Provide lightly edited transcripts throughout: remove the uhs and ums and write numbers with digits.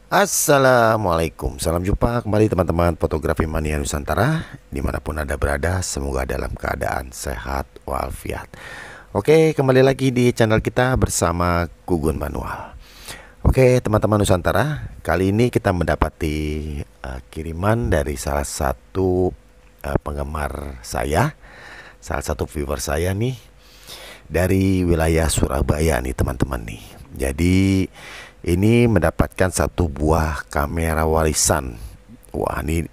Assalamualaikum, salam jumpa kembali teman-teman fotografi mania Nusantara. Dimanapun Anda berada, semoga dalam keadaan sehat walafiat. Oke, kembali lagi di channel kita bersama Gugun Manual. Oke teman-teman Nusantara, kali ini kita mendapati kiriman dari salah satu penggemar saya, salah satu viewer saya nih, dari wilayah Surabaya nih teman-teman nih. Jadi ini mendapatkan satu buah kamera warisan. Wah ini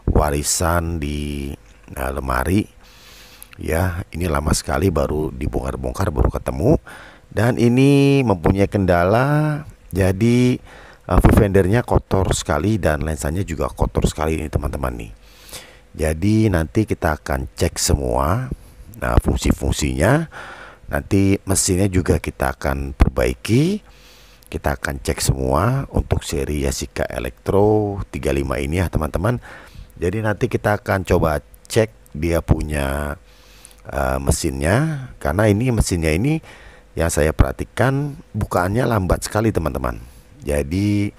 warisan di lemari. Ya ini lama sekali baru dibongkar-bongkar, baru ketemu. Dan ini mempunyai kendala. Jadi viewfindernya kotor sekali dan lensanya juga kotor sekali ini teman-teman nih. Jadi nanti kita akan cek semua. Nah fungsi-fungsinya, nanti mesinnya juga kita akan perbaiki. Kita akan cek semua untuk seri Yashica Electro 35 ini ya teman-teman. Jadi nanti kita akan coba cek dia punya mesinnya, karena ini mesinnya ini yang saya perhatikan bukaannya lambat sekali teman-teman. Jadi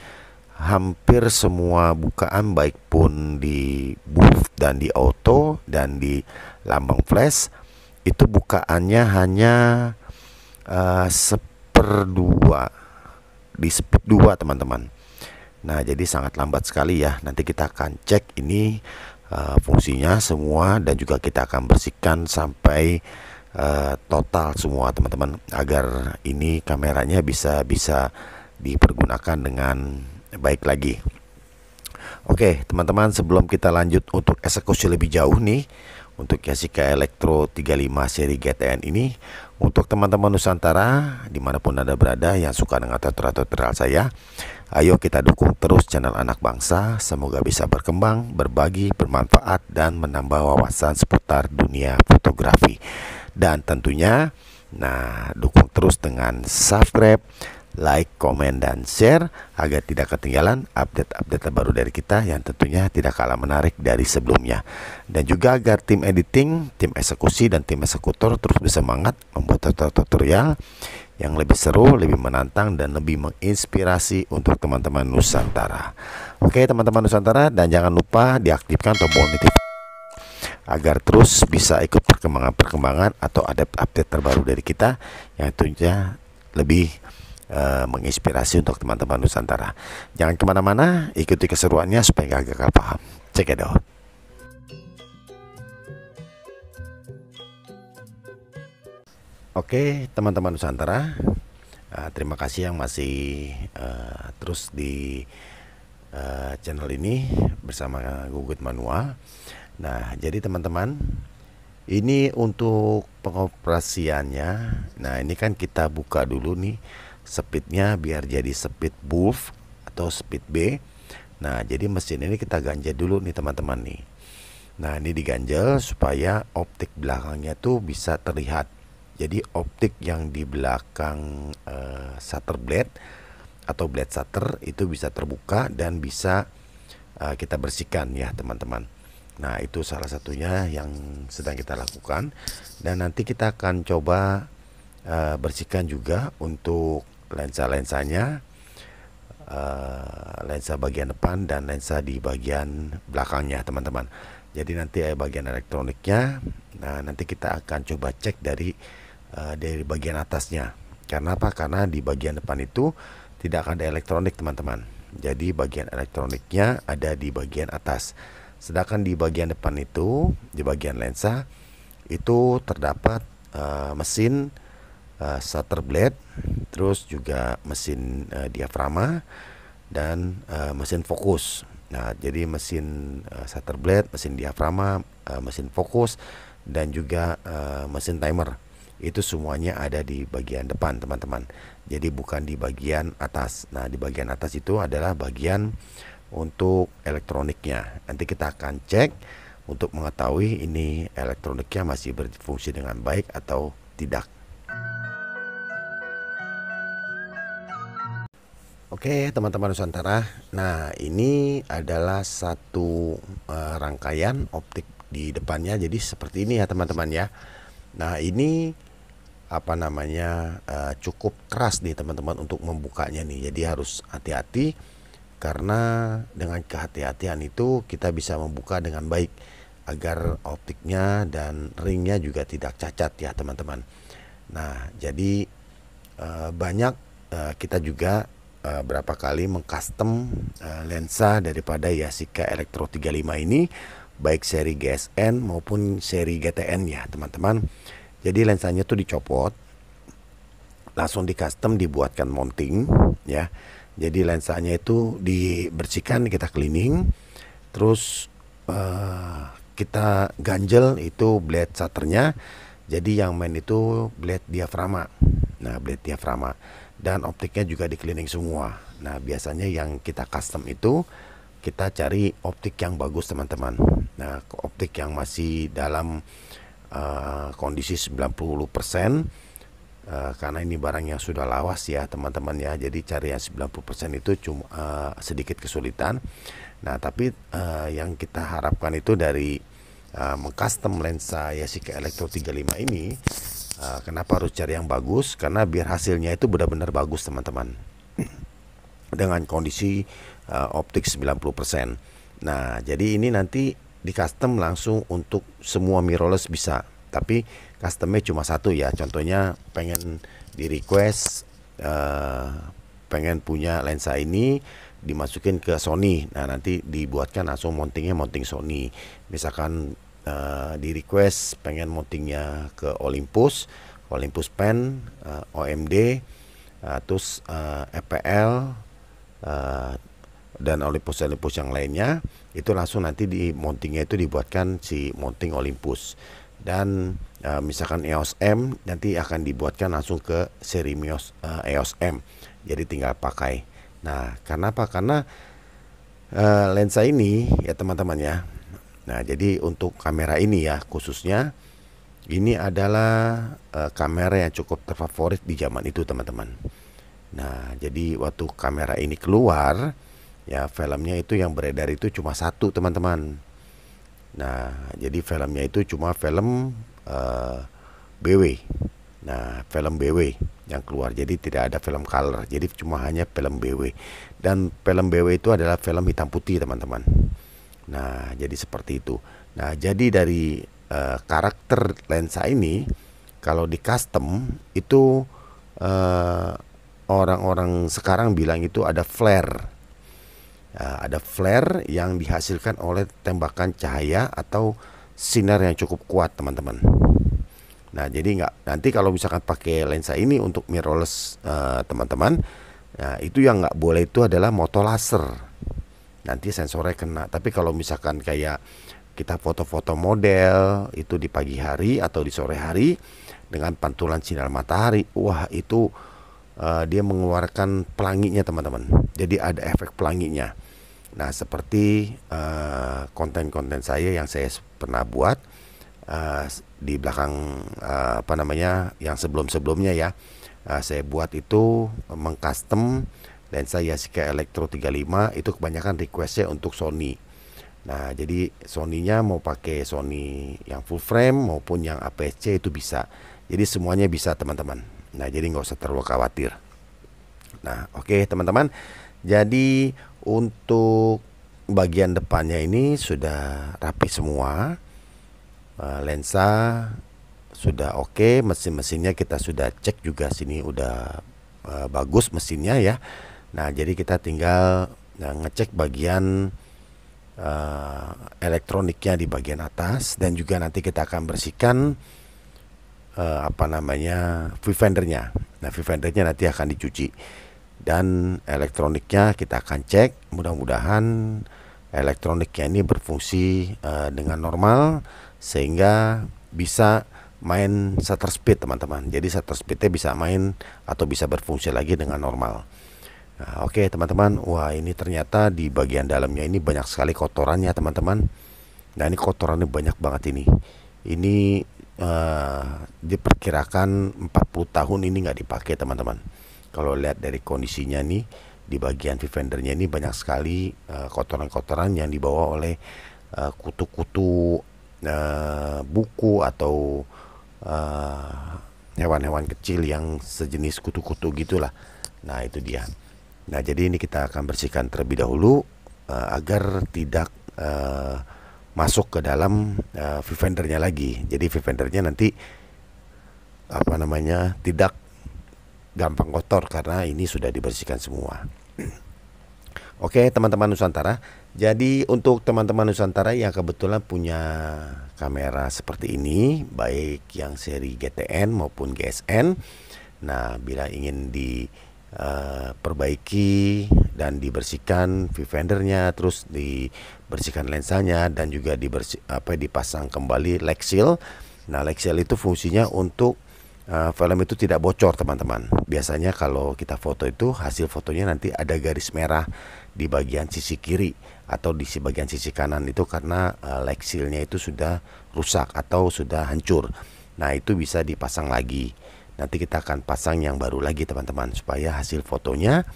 hampir semua bukaan baik pun di booth dan di auto dan di lambang flash itu bukaannya hanya seperdua di speed 2 teman-teman. Nah jadi sangat lambat sekali ya. Nanti kita akan cek ini fungsinya semua, dan juga kita akan bersihkan sampai total semua teman-teman, agar ini kameranya bisa dipergunakan dengan baik lagi. Oke teman-teman, sebelum kita lanjut untuk eksekusi lebih jauh nih untuk Yashica Electro 35 seri GTN ini, untuk teman-teman Nusantara dimanapun Anda berada yang suka dengan tutorial saya, ayo kita dukung terus channel anak bangsa. Semoga bisa berkembang, berbagi, bermanfaat, dan menambah wawasan seputar dunia fotografi. Dan tentunya dukung terus dengan subscribe, like, komen, dan share agar tidak ketinggalan update-update terbaru dari kita yang tentunya tidak kalah menarik dari sebelumnya. Dan juga agar tim editing, tim eksekusi, dan tim eksekutor terus bersemangat membuat tutorial yang lebih seru, lebih menantang, dan lebih menginspirasi untuk teman-teman Nusantara. Oke teman-teman Nusantara, dan jangan lupa diaktifkan tombol notifikasi agar terus bisa ikut perkembangan-perkembangan atau update terbaru dari kita yang tentunya lebih menginspirasi untuk teman-teman Nusantara. Jangan kemana-mana, ikuti keseruannya supaya gak gagal paham. Check it out. Oke teman-teman Nusantara, terima kasih yang masih terus di channel ini bersama Gugun Manual. Nah jadi teman-teman, ini untuk pengoperasiannya. Nah ini kan kita buka dulu nih speednya biar jadi speed booth atau speed B. Nah jadi mesin ini kita ganjel dulu nih teman-teman nih. Nah ini diganjel supaya optik belakangnya tuh bisa terlihat. Jadi optik yang di belakang shutter blade atau blade shutter itu bisa terbuka dan bisa kita bersihkan ya teman-teman. Nah itu salah satunya yang sedang kita lakukan. Dan nanti kita akan coba bersihkan juga untuk lensa-lensanya, lensa bagian depan dan lensa di bagian belakangnya teman-teman. Jadi nanti bagian elektroniknya, nah nanti kita akan coba cek dari bagian atasnya. Karena apa? Karena di bagian depan itu tidak akan ada elektronik teman-teman. Jadi bagian elektroniknya ada di bagian atas. Sedangkan di bagian depan itu, di bagian lensa itu terdapat mesin shutter blade, terus juga mesin diafragma dan mesin fokus. Nah jadi mesin shutter blade, mesin diafragma, mesin fokus, dan juga mesin timer itu semuanya ada di bagian depan teman-teman. Jadi bukan di bagian atas. Nah di bagian atas itu adalah bagian untuk elektroniknya. Nanti kita akan cek untuk mengetahui ini elektroniknya masih berfungsi dengan baik atau tidak. Oke teman-teman Nusantara, nah ini adalah satu rangkaian optik di depannya. Jadi seperti ini ya teman-teman ya. Nah ini cukup keras nih teman-teman untuk membukanya nih. Jadi harus hati-hati, karena dengan kehati-hatian itu kita bisa membuka dengan baik agar optiknya dan ringnya juga tidak cacat ya teman-teman. Nah, jadi banyak kita juga berapa kali mengcustom lensa daripada Yashica Electro 35 ini, baik seri GSN maupun seri GTN ya teman-teman. Jadi lensanya tuh dicopot, langsung di custom, dibuatkan mounting ya. Jadi lensanya itu dibersihkan, kita cleaning, terus kita ganjel itu blade shutternya. Jadi yang main itu blade diafragma. Nah, blade diafragma dan optiknya juga di cleaning semua. Nah, biasanya yang kita custom itu kita cari optik yang bagus teman-teman. Nah, optik yang masih dalam kondisi 90%, karena ini barang yang sudah lawas ya teman-teman ya. Jadi cari yang 90% itu cuma sedikit kesulitan. Nah, tapi yang kita harapkan itu dari mengcustom lensa Yashica Electro 35 ini, kenapa harus cari yang bagus? Karena biar hasilnya itu benar-benar bagus teman-teman, dengan kondisi optik 90%. Nah, jadi ini nanti di custom langsung untuk semua mirrorless bisa, tapi customnya cuma satu ya. Contohnya pengen di request pengen punya lensa ini dimasukin ke Sony. Nah, nanti dibuatkan langsung mountingnya mounting Sony. Misalkan di request pengen mountingnya ke Olympus Pen, OMD, terus FPL, dan Olympus yang lainnya, itu langsung nanti di mountingnya itu dibuatkan si mounting Olympus. Dan misalkan EOS M nanti akan dibuatkan langsung ke seri EOS M, jadi tinggal pakai. Nah, kenapa? Karena lensa ini ya teman-teman ya. Nah, jadi untuk kamera ini ya khususnya, ini adalah kamera yang cukup terfavorit di zaman itu teman-teman. Nah, jadi waktu kamera ini keluar ya, filmnya itu yang beredar itu cuma satu teman-teman. Nah, jadi filmnya itu cuma film BW. Nah, film BW yang keluar, jadi tidak ada film color, jadi cuma hanya film BW. Dan film BW itu adalah film hitam putih teman-teman. Nah, jadi seperti itu. Nah, jadi dari karakter lensa ini kalau di custom itu orang-orang sekarang bilang itu ada flare. Ada flare yang dihasilkan oleh tembakan cahaya atau sinar yang cukup kuat teman-teman. Nah, jadi nanti kalau misalkan pakai lensa ini untuk mirrorless teman-teman, nah itu yang nggak boleh itu adalah moto laser, nanti sensornya kena. Tapi kalau misalkan kayak kita foto-foto model itu di pagi hari atau di sore hari dengan pantulan sinar matahari, wah itu dia mengeluarkan pelanginya teman-teman. Jadi ada efek pelanginya. Nah, seperti konten-konten saya yang saya pernah buat di belakang yang sebelum-sebelumnya ya, saya buat itu mengcustom lensa Yashica Electro 35 itu kebanyakan requestnya untuk Sony. Nah, jadi Sony-nya mau pakai Sony yang full frame maupun yang APS-C itu bisa. Jadi semuanya bisa teman-teman. Nah, jadi nggak usah terlalu khawatir. Nah, oke teman-teman. Jadi untuk bagian depannya ini sudah rapi semua. Lensa sudah oke, mesin-mesinnya kita sudah cek juga sini udah bagus mesinnya ya. Nah, jadi kita tinggal ngecek bagian elektroniknya di bagian atas, dan juga nanti kita akan bersihkan viewfindernya. Nah, viewfindernya nanti akan dicuci dan elektroniknya kita akan cek. Mudah-mudahan elektroniknya ini berfungsi dengan normal sehingga bisa main shutter speed teman-teman. Jadi shutter speednya bisa main atau bisa berfungsi lagi dengan normal. Nah, oke teman-teman, wah ini ternyata di bagian dalamnya ini banyak sekali kotorannya teman-teman. Nah, ini kotorannya banyak banget ini. Ini diperkirakan 40 tahun ini nggak dipakai teman-teman. Kalau lihat dari kondisinya nih, di bagian viewfindernya ini banyak sekali kotoran-kotoran yang dibawa oleh kutu-kutu buku atau hewan-hewan kecil yang sejenis kutu-kutu gitulah. Nah itu dia. Nah jadi ini kita akan bersihkan terlebih dahulu agar tidak masuk ke dalam vivendernya lagi. Jadi vivendernya nanti tidak gampang kotor karena ini sudah dibersihkan semua. Oke teman-teman Nusantara, jadi untuk teman-teman Nusantara yang kebetulan punya kamera seperti ini, baik yang seri GTN maupun GSN, nah bila ingin diperbaiki dan dibersihkan vivendernya, terus dibersihkan lensanya dan juga dipasang kembali leg seal. Nah leg seal itu fungsinya untuk film itu tidak bocor teman-teman. Biasanya kalau kita foto itu hasil fotonya nanti ada garis merah di bagian sisi kiri atau di bagian sisi kanan itu karena leg seal-nya itu sudah rusak atau sudah hancur. Nah itu bisa dipasang lagi. Nanti kita akan pasang yang baru lagi teman-teman supaya hasil fotonya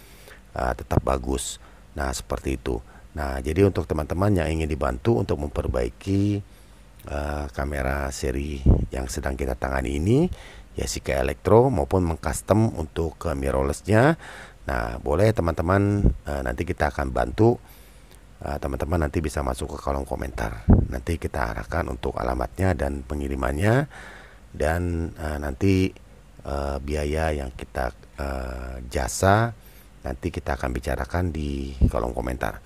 tetap bagus. Nah seperti itu. Nah jadi untuk teman-teman yang ingin dibantu untuk memperbaiki kamera seri yang sedang kita tangani ini, Yasika Elektro, maupun mengcustom untuk mirrorless-nya, nah boleh teman-teman, nanti kita akan bantu. Teman-teman nanti bisa masuk ke kolom komentar, nanti kita arahkan untuk alamatnya dan pengirimannya, dan nanti biaya yang kita jasa nanti kita akan bicarakan di kolom komentar.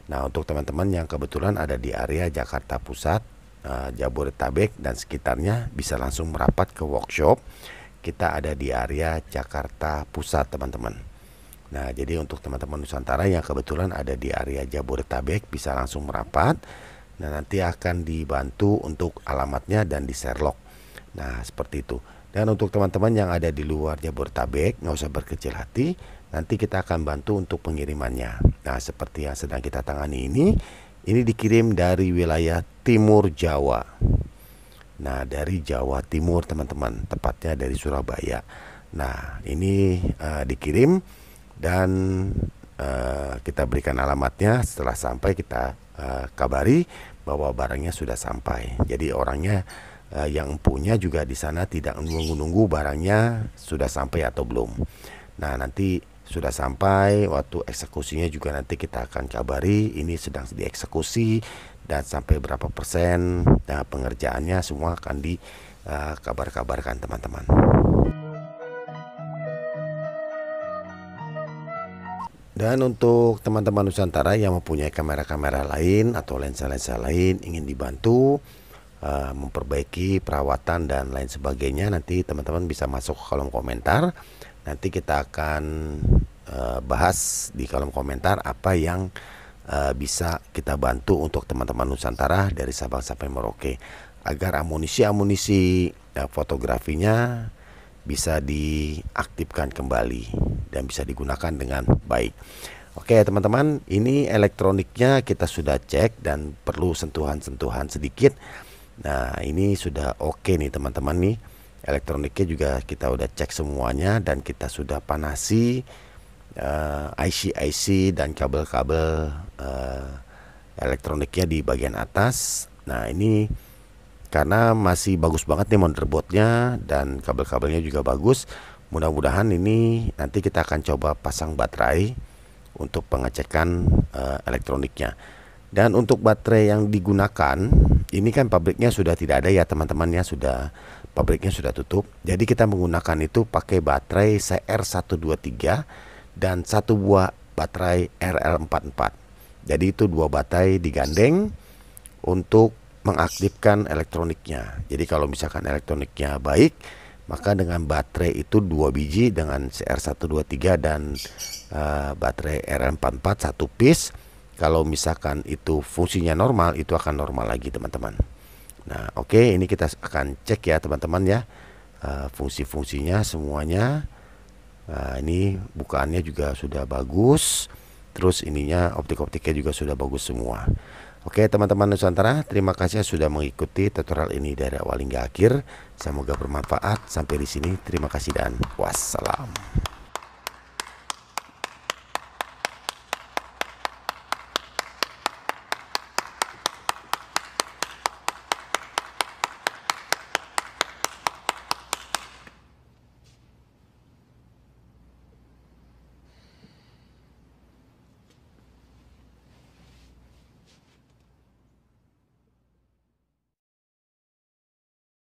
Nah untuk teman-teman yang kebetulan ada di area Jakarta Pusat, Jabodetabek dan sekitarnya, bisa langsung merapat ke workshop. Kita ada di area Jakarta Pusat teman-teman. Nah jadi untuk teman-teman Nusantara yang kebetulan ada di area Jabodetabek bisa langsung merapat. Nah nanti akan dibantu untuk alamatnya dan di Sherlock. Nah seperti itu. Dan untuk teman-teman yang ada di luar Jabodetabek, nggak usah berkecil hati, nanti kita akan bantu untuk pengirimannya. Nah seperti yang sedang kita tangani ini dikirim dari wilayah Timur Jawa. Nah dari Jawa Timur teman-teman, tepatnya dari Surabaya. Nah ini dikirim dan kita berikan alamatnya. Setelah sampai kita kabari bahwa barangnya sudah sampai. Jadi orangnya yang punya juga di sana tidak menunggu barangnya sudah sampai atau belum. Nah nanti sudah sampai, waktu eksekusinya juga nanti kita akan kabari ini sedang dieksekusi dan sampai berapa persen. Nah pengerjaannya semua akan dikabar-kabarkan teman-teman. Dan untuk teman-teman Nusantara yang mempunyai kamera-kamera lain atau lensa-lensa lain ingin dibantu memperbaiki perawatan dan lain sebagainya, nanti teman-teman bisa masuk ke kolom komentar. Nanti kita akan bahas di kolom komentar apa yang bisa kita bantu untuk teman-teman Nusantara dari Sabang sampai Merauke, agar amunisi fotografinya bisa diaktifkan kembali dan bisa digunakan dengan baik. Oke teman-teman, ini elektroniknya kita sudah cek dan perlu sentuhan-sentuhan sedikit. Nah ini sudah oke nih teman-teman nih. Elektroniknya juga kita udah cek semuanya dan kita sudah panasi IC dan kabel-kabel elektroniknya di bagian atas. Nah ini karena masih bagus banget nih motherboardnya dan kabel-kabelnya juga bagus. Mudah-mudahan ini nanti kita akan coba pasang baterai untuk pengecekan elektroniknya. Dan untuk baterai yang digunakan ini kan pabriknya sudah tidak ada ya teman-teman ya, pabriknya sudah tutup. Jadi kita menggunakan itu pakai baterai CR123 dan satu buah baterai RL44. Jadi itu dua baterai digandeng untuk mengaktifkan elektroniknya. Jadi kalau misalkan elektroniknya baik, maka dengan baterai itu 2 biji dengan CR123 dan baterai RL44 satu piece. Kalau misalkan itu fungsinya normal, itu akan normal lagi teman-teman. Nah oke, ini kita akan cek ya teman-teman ya, fungsi-fungsinya semuanya. Ini bukaannya juga sudah bagus, terus ininya optik-optiknya juga sudah bagus semua. Oke teman-teman Nusantara, terima kasih sudah mengikuti tutorial ini dari awal hingga akhir. Semoga bermanfaat. Sampai di sini, terima kasih dan wassalam.